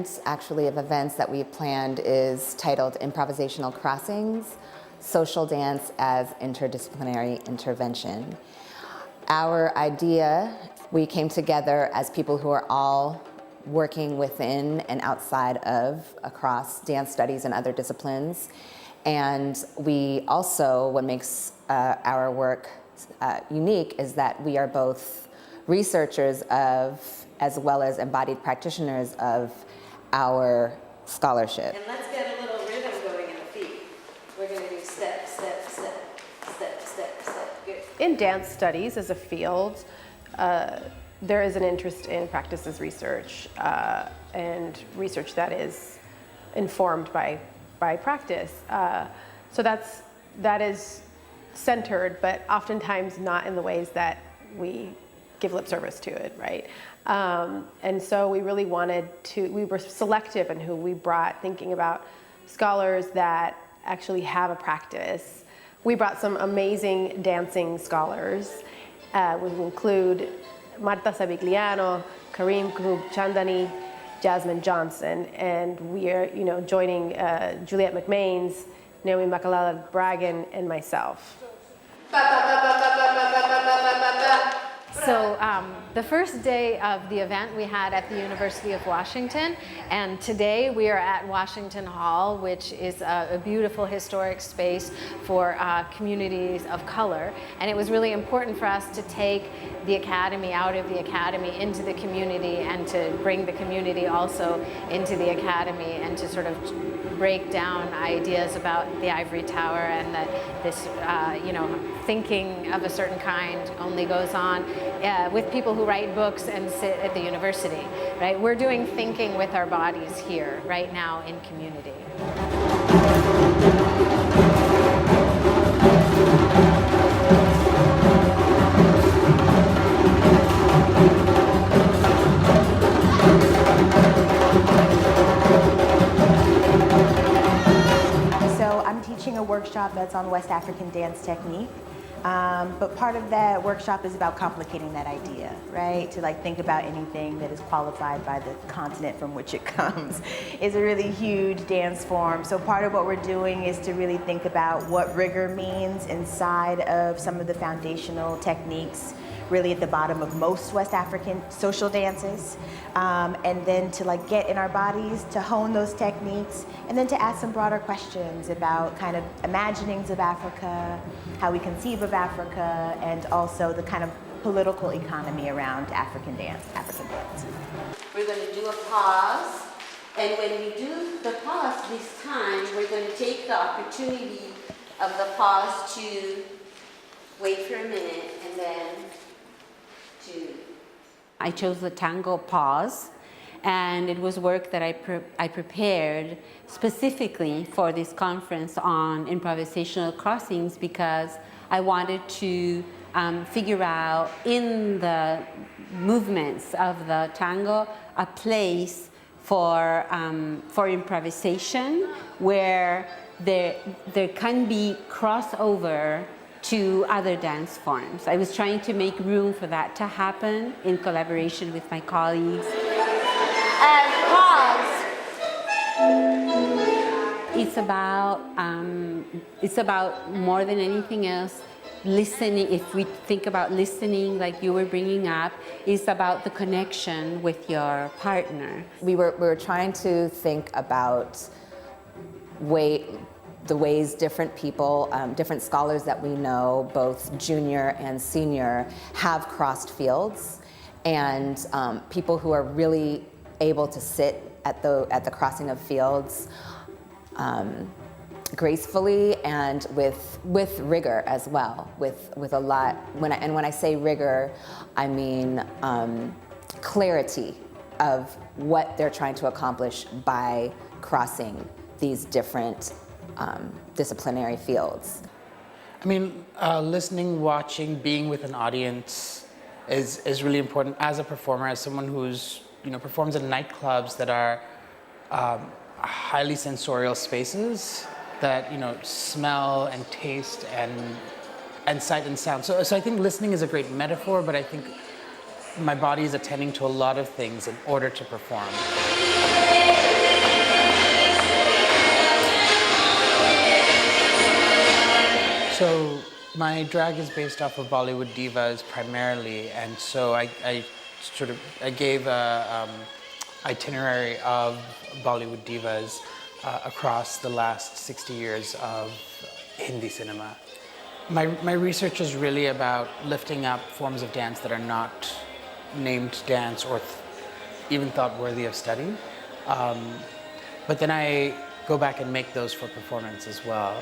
event, actually, of events that we've planned is titled Improvisational Crossings, Social Dance as Interdisciplinary Intervention. Our idea, we came together as people who are all working within and outside of, across dance studies and other disciplines. And we also, what makes our work unique is that we are both researchers of, as well as embodied practitioners of our scholarship. And let's get a little rhythm going in the feet. We're going to do step, step, step, step, step, step. Good. In dance studies as a field, there is an interest in practices research and research that is informed by practice. So that is centered, but oftentimes not in the ways that we give lip service to it, right? And so we really we were selective in who we brought, thinking about scholars that actually have a practice. We brought some amazing dancing scholars. We include Marta, Savigliano, Kareem Khubchandani, Jasmine Johnson, and we are, joining Juliet McMains, Naomi, Macalalad, Bragin, and myself. So the first day of the event we had at the University of Washington, and today we are at Washington Hall, which is a beautiful historic space for communities of color. And it was really important for us to take the academy out of the academy into the community, and to bring the community also into the academy, and to sort of break down ideas about the ivory tower, and that this thinking of a certain kind only goes on with people who write books and sit at the university, right? We're doing thinking with our bodies here right now in community. A workshop that's on West African dance technique, but part of that workshop is about complicating that idea, right? To think about anything that is qualified by the continent from which it comes is a really huge dance form. So part of what we're doing is to really think about what rigor means inside of some of the foundational techniques, really at the bottom of most West African social dances, and then to get in our bodies, to hone those techniques, and then to ask some broader questions about kind of imaginings of Africa, how we conceive of Africa, and also the kind of political economy around African dance. We're going to do a pause, and when we do the pause this time, we're going to take the opportunity of the pause to wait for a minute, and then I chose the tango pause, and it was work that I prepared specifically for this conference on improvisational crossings, because I wanted to figure out in the movements of the tango a place for improvisation where there can be crossover to other dance forms. I was trying to make room for that to happen in collaboration with my colleagues. And pause. It's about more than anything else, listening. If we think about listening, like you were bringing up, it's about the connection with your partner. We were trying to think about the ways different people, different scholars that we know, both junior and senior, have crossed fields, and people who are really able to sit at the crossing of fields gracefully and with rigor as well, with a lot. When I say rigor, I mean clarity of what they're trying to accomplish by crossing these different disciplinary fields. I mean, listening, watching, being with an audience is really important. As a performer, as someone who's performs in nightclubs that are highly sensorial spaces that smell and taste and sight and sound. So I think listening is a great metaphor, but I think my body is attending to a lot of things in order to perform. So my drag is based off of Bollywood divas primarily, and so I gave a itinerary of Bollywood divas across the last 60 years of Hindi cinema. My research is really about lifting up forms of dance that are not named dance or even thought worthy of study. But then I go back and make those for performance as well.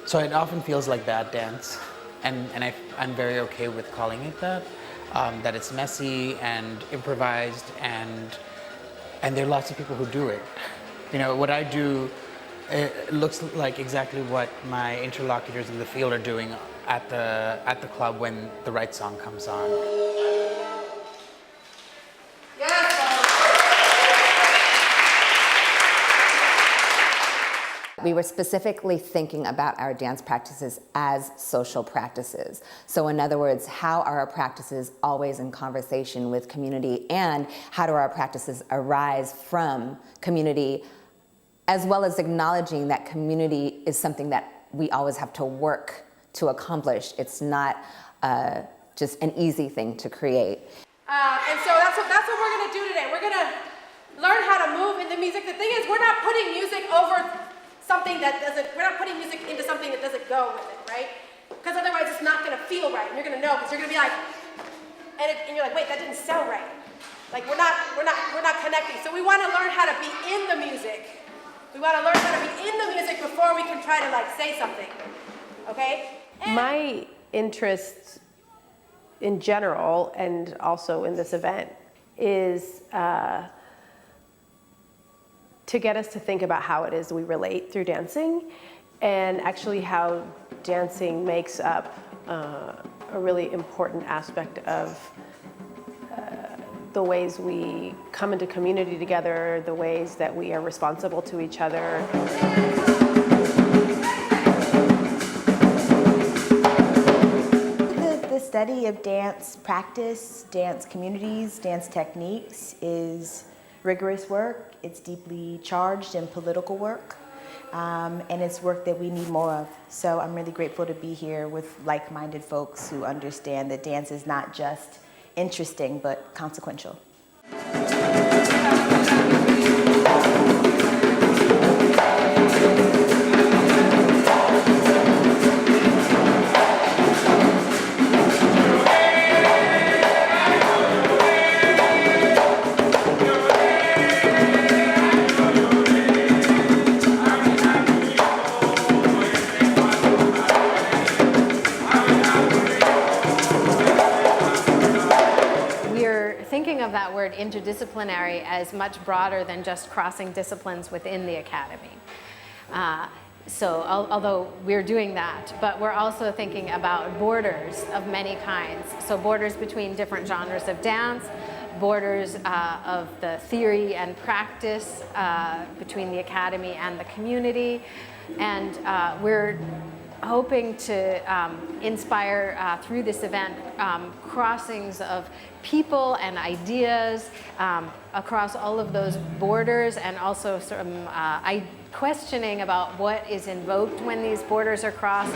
So it often feels like bad dance, and I'm very okay with calling it that. That it's messy and improvised, and there are lots of people who do it. You know, what I do, it looks like exactly what my interlocutors in the field are doing at the club when the right song comes on. We were specifically thinking about our dance practices as social practices. So in other words, how are our practices always in conversation with community, and how do our practices arise from community, as well as acknowledging that community is something that we always have to work to accomplish. It's not just an easy thing to create. And so that's what we're going to do today. We're going to learn how to move in the music. The thing is, we're not putting music over something that doesn't, we're not putting music into something that doesn't go with it, right? Because otherwise it's not gonna feel right, and you're gonna know, because you're gonna be like, and you're like, wait, that didn't sound right. Like we're not connecting. So we wanna learn how to be in the music. We wanna learn how to be in the music before we can try to like say something, okay? My interest in general, and also in this event, is to get us to think about how it is we relate through dancing, and actually how dancing makes up a really important aspect of the ways we come into community together, the ways that we are responsible to each other. The study of dance practice, dance communities, dance techniques is rigorous work. It's deeply charged and political work, and it's work that we need more of. So I'm really grateful to be here with like-minded folks who understand that dance is not just interesting, but consequential. Of that word interdisciplinary as much broader than just crossing disciplines within the academy. So although we're doing that, but we're also thinking about borders of many kinds. So borders between different genres of dance, borders of the theory and practice between the academy and the community. And we're hoping to inspire through this event crossings of people and ideas across all of those borders, and also some questioning about what is invoked when these borders are crossed.